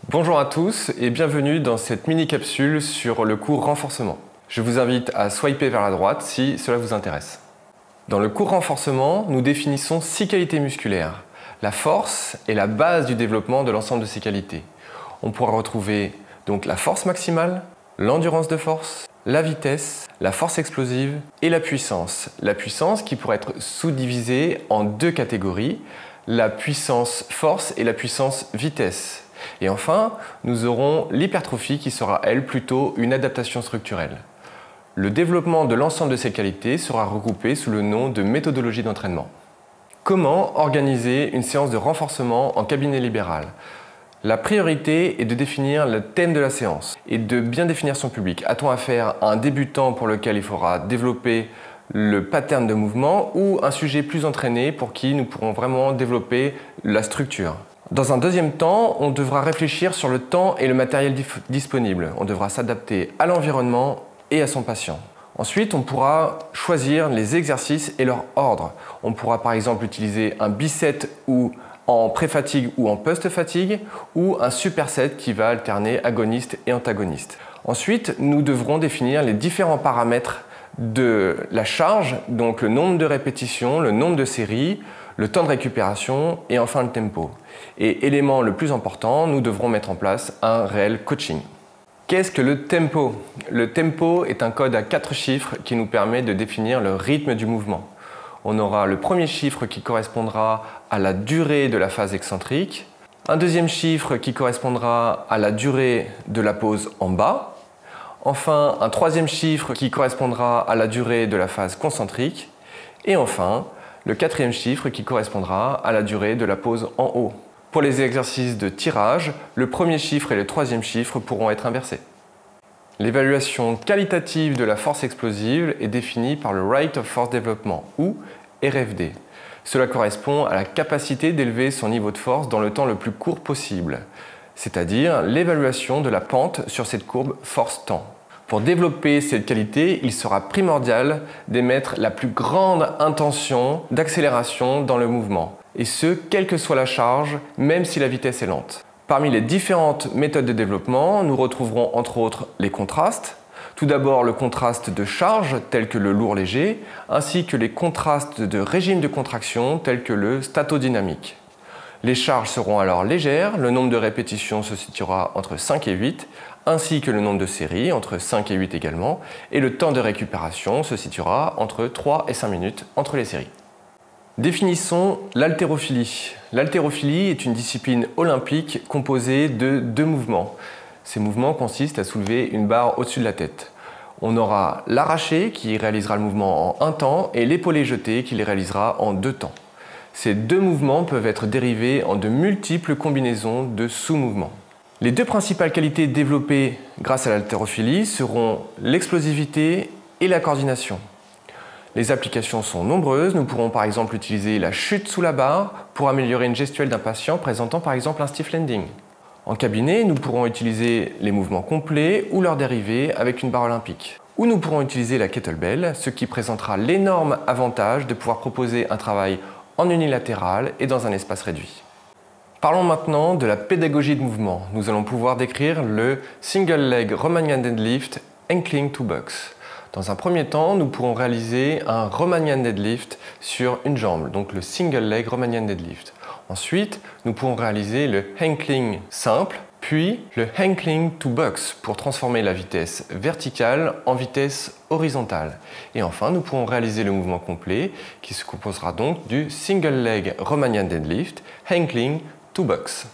Bonjour à tous et bienvenue dans cette mini-capsule sur le cours renforcement. Je vous invite à swiper vers la droite si cela vous intéresse. Dans le cours renforcement, nous définissons 6 qualités musculaires. La force est la base du développement de l'ensemble de ces qualités. On pourra retrouver donc la force maximale, l'endurance de force, la vitesse, la force explosive et la puissance. La puissance qui pourrait être sous-divisée en 2 catégories, la puissance force et la puissance vitesse. Et enfin, nous aurons l'hypertrophie qui sera, elle, plutôt une adaptation structurelle. Le développement de l'ensemble de ces qualités sera regroupé sous le nom de méthodologie d'entraînement. Comment organiser une séance de renforcement en cabinet libéral? La priorité est de définir le thème de la séance et de bien définir son public. A-t-on affaire à un débutant pour lequel il faudra développer le pattern de mouvement ou un sujet plus entraîné pour qui nous pourrons vraiment développer la structure? Dans un deuxième temps, on devra réfléchir sur le temps et le matériel disponible. On devra s'adapter à l'environnement et à son patient. Ensuite, on pourra choisir les exercices et leur ordre. On pourra par exemple utiliser un biset ou en pré-fatigue ou en post-fatigue ou un superset qui va alterner agoniste et antagoniste. Ensuite, nous devrons définir les différents paramètres de la charge, donc le nombre de répétitions, le nombre de séries, le temps de récupération et enfin le tempo. Et élément le plus important, nous devrons mettre en place un réel coaching. Qu'est-ce que le tempo? Le tempo est un code à 4 chiffres qui nous permet de définir le rythme du mouvement. On aura le premier chiffre qui correspondra à la durée de la phase excentrique, un deuxième chiffre qui correspondra à la durée de la pause en bas, enfin un troisième chiffre qui correspondra à la durée de la phase concentrique, et enfin le quatrième chiffre qui correspondra à la durée de la pause en haut. Pour les exercices de tirage, le premier chiffre et le troisième chiffre pourront être inversés. L'évaluation qualitative de la force explosive est définie par le Rate of Force Development, ou RFD. Cela correspond à la capacité d'élever son niveau de force dans le temps le plus court possible, c'est-à-dire l'évaluation de la pente sur cette courbe force-temps. Pour développer cette qualité, il sera primordial d'émettre la plus grande intention d'accélération dans le mouvement, et ce, quelle que soit la charge, même si la vitesse est lente. Parmi les différentes méthodes de développement, nous retrouverons entre autres les contrastes. Tout d'abord le contraste de charge tel que le lourd-léger, ainsi que les contrastes de régime de contraction tels que le statodynamique. Les charges seront alors légères, le nombre de répétitions se situera entre 5 et 8, ainsi que le nombre de séries, entre 5 et 8 également, et le temps de récupération se situera entre 3 et 5 minutes entre les séries. Définissons l'haltérophilie. L'haltérophilie est une discipline olympique composée de 2 mouvements. Ces mouvements consistent à soulever une barre au-dessus de la tête. On aura l'arraché qui réalisera le mouvement en un temps et l'épaulé jeté qui les réalisera en 2 temps. Ces 2 mouvements peuvent être dérivés en de multiples combinaisons de sous-mouvements. Les 2 principales qualités développées grâce à l'haltérophilie seront l'explosivité et la coordination. Les applications sont nombreuses. Nous pourrons par exemple utiliser la chute sous la barre pour améliorer une gestuelle d'un patient présentant par exemple un stiff landing. En cabinet, nous pourrons utiliser les mouvements complets ou leurs dérivés avec une barre olympique. Ou nous pourrons utiliser la kettlebell, ce qui présentera l'énorme avantage de pouvoir proposer un travail en unilatéral et dans un espace réduit. Parlons maintenant de la pédagogie de mouvement. Nous allons pouvoir décrire le single leg Romanian deadlift Ankling to box. Dans un premier temps, nous pourrons réaliser un Romanian deadlift sur une jambe, donc le single leg Romanian deadlift. Ensuite, nous pourrons réaliser le Ankling simple, puis le Ankling to box pour transformer la vitesse verticale en vitesse horizontale. Et enfin, nous pourrons réaliser le mouvement complet qui se composera donc du single leg Romanian deadlift Ankling to box.